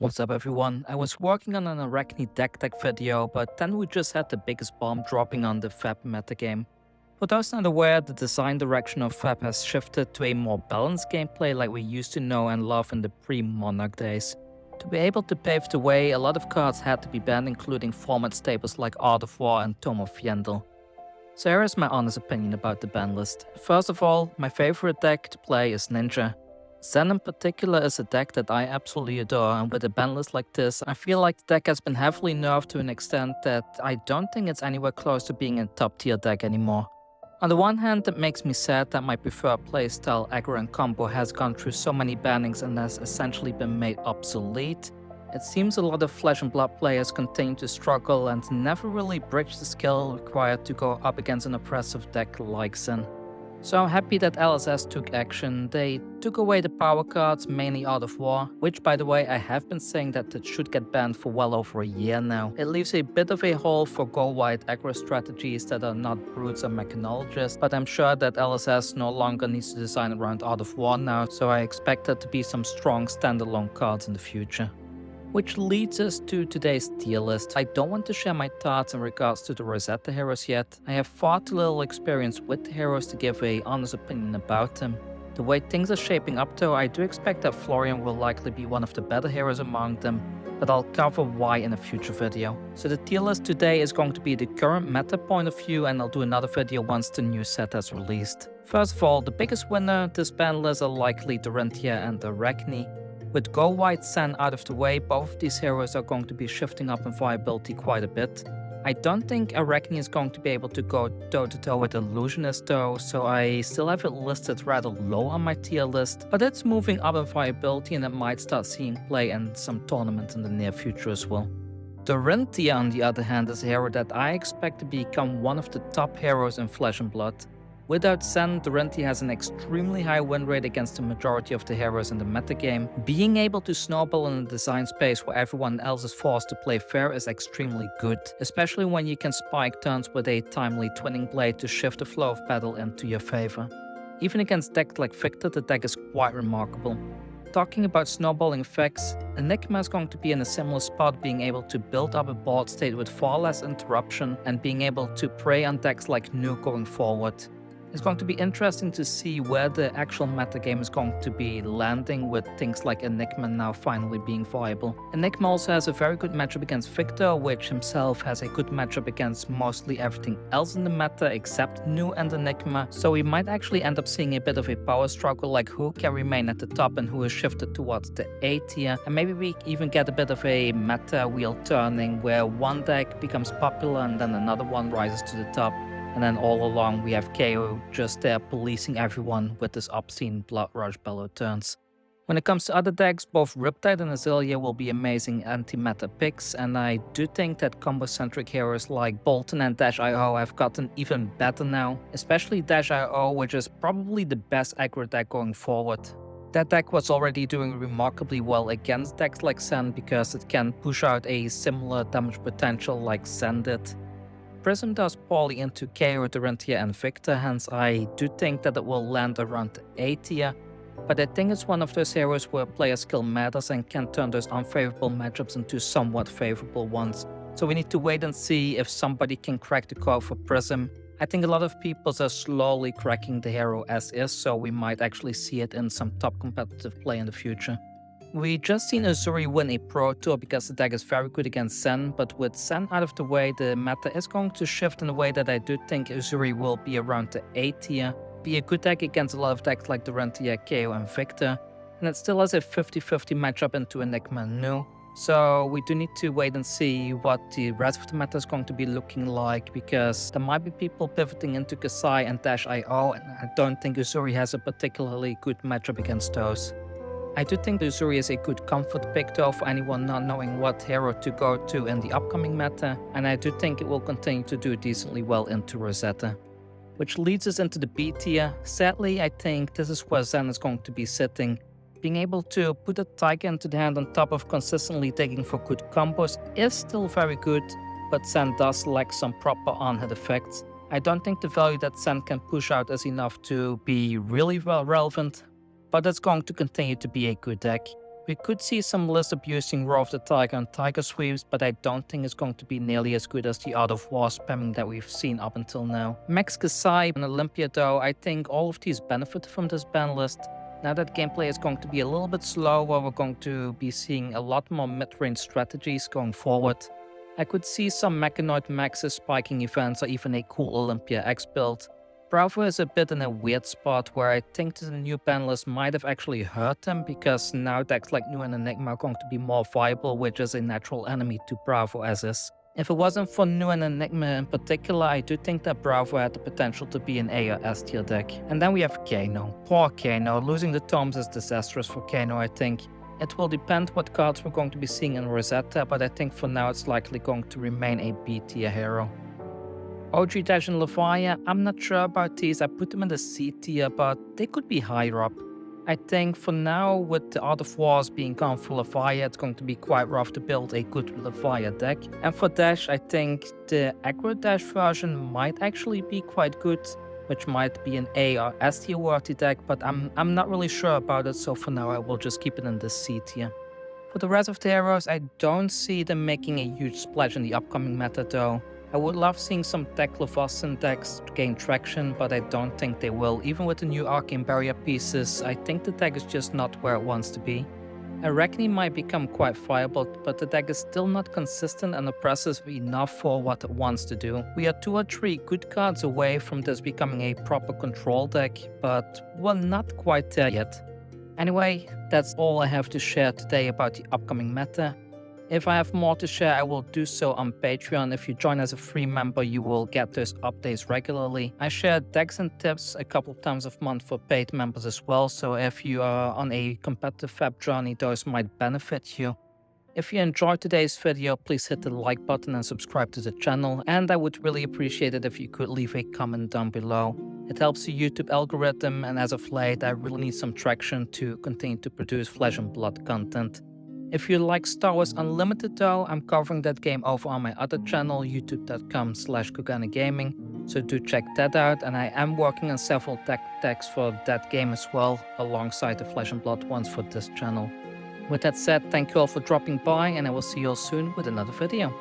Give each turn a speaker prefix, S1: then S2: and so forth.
S1: What's up everyone? I was working on an Arakni deck video, but then we just had the biggest bomb dropping on the FAB metagame. For those not aware, the design direction of FAB has shifted to a more balanced gameplay like we used to know and love in the pre-Monarch days. To be able to pave the way, a lot of cards had to be banned, including format staples like Art of War and Tome of Yendel. So here is my honest opinion about the ban list. First of all, my favorite deck to play is Ninja. Zen in particular is a deck that I absolutely adore, and with a ban list like this, I feel like the deck has been heavily nerfed to an extent that I don't think it's anywhere close to being a top tier deck anymore. On the one hand, it makes me sad that my preferred playstyle aggro and combo has gone through so many bannings and has essentially been made obsolete. It seems a lot of Flesh and Blood players continue to struggle and never really bridge the skill required to go up against an oppressive deck like Zen. So I'm happy that LSS took action. They took away the power cards, mainly Art of War, which by the way I have been saying that it should get banned for well over a year now. It leaves a bit of a hole for go-wide aggro strategies that are not brutes or mechanologists, but I'm sure that LSS no longer needs to design around Art of War now, so I expect there to be some strong standalone cards in the future. Which leads us to today's tier list. I don't want to share my thoughts in regards to the Rosetta heroes yet. I have far too little experience with the heroes to give an honest opinion about them. The way things are shaping up though, I do expect that Florian will likely be one of the better heroes among them, but I'll cover why in a future video. So the tier list today is going to be the current meta point of view, and I'll do another video once the new set has released. First of all, the biggest winner this ban list are likely Dorinthia and Arakni. With Go White Sen out of the way, both of these heroes are going to be shifting up in viability quite a bit. I don't think Arakni is going to be able to go toe-to-toe with Illusionist though, so I still have it listed rather low on my tier list, but it's moving up in viability and it might start seeing play in some tournaments in the near future as well. Dorinthia on the other hand is a hero that I expect to become one of the top heroes in Flesh and Blood. Without Zen, Dorinthia has an extremely high win rate against the majority of the heroes in the metagame. Being able to snowball in a design space where everyone else is forced to play fair is extremely good, especially when you can spike turns with a timely Twinning Blade to shift the flow of battle into your favor. Even against decks like Victor, the deck is quite remarkable. Talking about snowballing effects, Enigma is going to be in a similar spot, being able to build up a board state with far less interruption and being able to prey on decks like Nuke going forward. It's going to be interesting to see where the actual metagame is going to be landing with things like Enigma now finally being viable. Enigma also has a very good matchup against Victor, which himself has a good matchup against mostly everything else in the meta except Nu and Enigma, so we might actually end up seeing a bit of a power struggle, like who can remain at the top and who is shifted towards the A tier, and maybe we even get a bit of a meta wheel turning where one deck becomes popular and then another one rises to the top. And then all along we have KO just there policing everyone with this obscene Blood Rush Bellow turns. When it comes to other decks, both Riptide and Azalea will be amazing anti-meta picks, and I do think that combo-centric heroes like Bolton and Dash.io have gotten even better now, especially Dash.io, which is probably the best aggro deck going forward. That deck was already doing remarkably well against decks like Zen because it can push out a similar damage potential like Zen did. Prism does poorly into KO, Dorinthia and Victor, hence I do think that it will land around the A tier, but I think it's one of those heroes where player skill matters and can turn those unfavorable matchups into somewhat favorable ones. So we need to wait and see if somebody can crack the code for Prism. I think a lot of people are slowly cracking the hero as is, so we might actually see it in some top competitive play in the future. We just seen Uzuri win a Pro Tour because the deck is very good against Zen, but with Zen out of the way, the meta is going to shift in a way that I do think Uzuri will be around the A tier, be a good deck against a lot of decks like Dorinthia, KO and Victor, and it still has a 50-50 matchup into Enigma and Nu. So we do need to wait and see what the rest of the meta is going to be looking like, because there might be people pivoting into Kasai and Dash.io, and I don't think Uzuri has a particularly good matchup against those. I do think Uzuri is a good comfort pick though for anyone not knowing what hero to go to in the upcoming meta, and I do think it will continue to do decently well into Rosetta. Which leads us into the B tier. Sadly, I think this is where Zen is going to be sitting. Being able to put a Tiger into the hand on top of consistently digging for good combos is still very good, but Zen does lack some proper on-hit effects. I don't think the value that Zen can push out is enough to be really well relevant, but it's going to continue to be a good deck. We could see some lists abusing Roar of the Tiger and Tiger Sweeps, but I don't think it's going to be nearly as good as the Art of War spamming that we've seen up until now. Max Kasai and Olympia though, I think all of these benefit from this ban list. Now that gameplay is going to be a little bit slower, we're going to be seeing a lot more mid-range strategies going forward. I could see some Mechanoid Maxes spiking events or even a cool Olympia X build. Bravo is a bit in a weird spot where I think the new ban list might have actually hurt them, because now decks like Nu and Enigma are going to be more viable, which is a natural enemy to Bravo as is. If it wasn't for Nu and Enigma in particular, I do think that Bravo had the potential to be an A or S tier deck. And then we have Kano. Poor Kano. Losing the tomes is disastrous for Kano, I think. It will depend what cards we're going to be seeing in Rosetta, but I think for now it's likely going to remain a B tier hero. OG Dash and Levia, I'm not sure about these. I put them in the C tier, but they could be higher up. I think for now, with the Art of Wars being gone for Levia, it's going to be quite rough to build a good Levia deck. And for Dash, I think the Aggro Dash version might actually be quite good, which might be an A or S tier worthy deck, but I'm not really sure about it, so for now I will just keep it in the C tier. For the rest of the heroes, I don't see them making a huge splash in the upcoming meta though. I would love seeing some Tech Leviathan decks gain traction, but I don't think they will. Even with the new Arcane Barrier pieces, I think the deck is just not where it wants to be. Arakni might become quite viable, but the deck is still not consistent and oppressive enough for what it wants to do. We are 2 or 3 good cards away from this becoming a proper control deck, but we're not quite there yet. Anyway, that's all I have to share today about the upcoming meta. If I have more to share, I will do so on Patreon. If you join as a free member, you will get those updates regularly. I share decks and tips a couple of times a month for paid members as well, so if you are on a competitive FAB journey, those might benefit you. If you enjoyed today's video, please hit the like button and subscribe to the channel, and I would really appreciate it if you could leave a comment down below. It helps the YouTube algorithm, and as of late, I really need some traction to continue to produce Flesh and Blood content. If you like Star Wars Unlimited though, I'm covering that game over on my other channel, youtube.com/KuganaGaming, so do check that out, and I am working on several decks for that game as well, alongside the Flesh and Blood ones for this channel. With that said, thank you all for dropping by, and I will see you all soon with another video.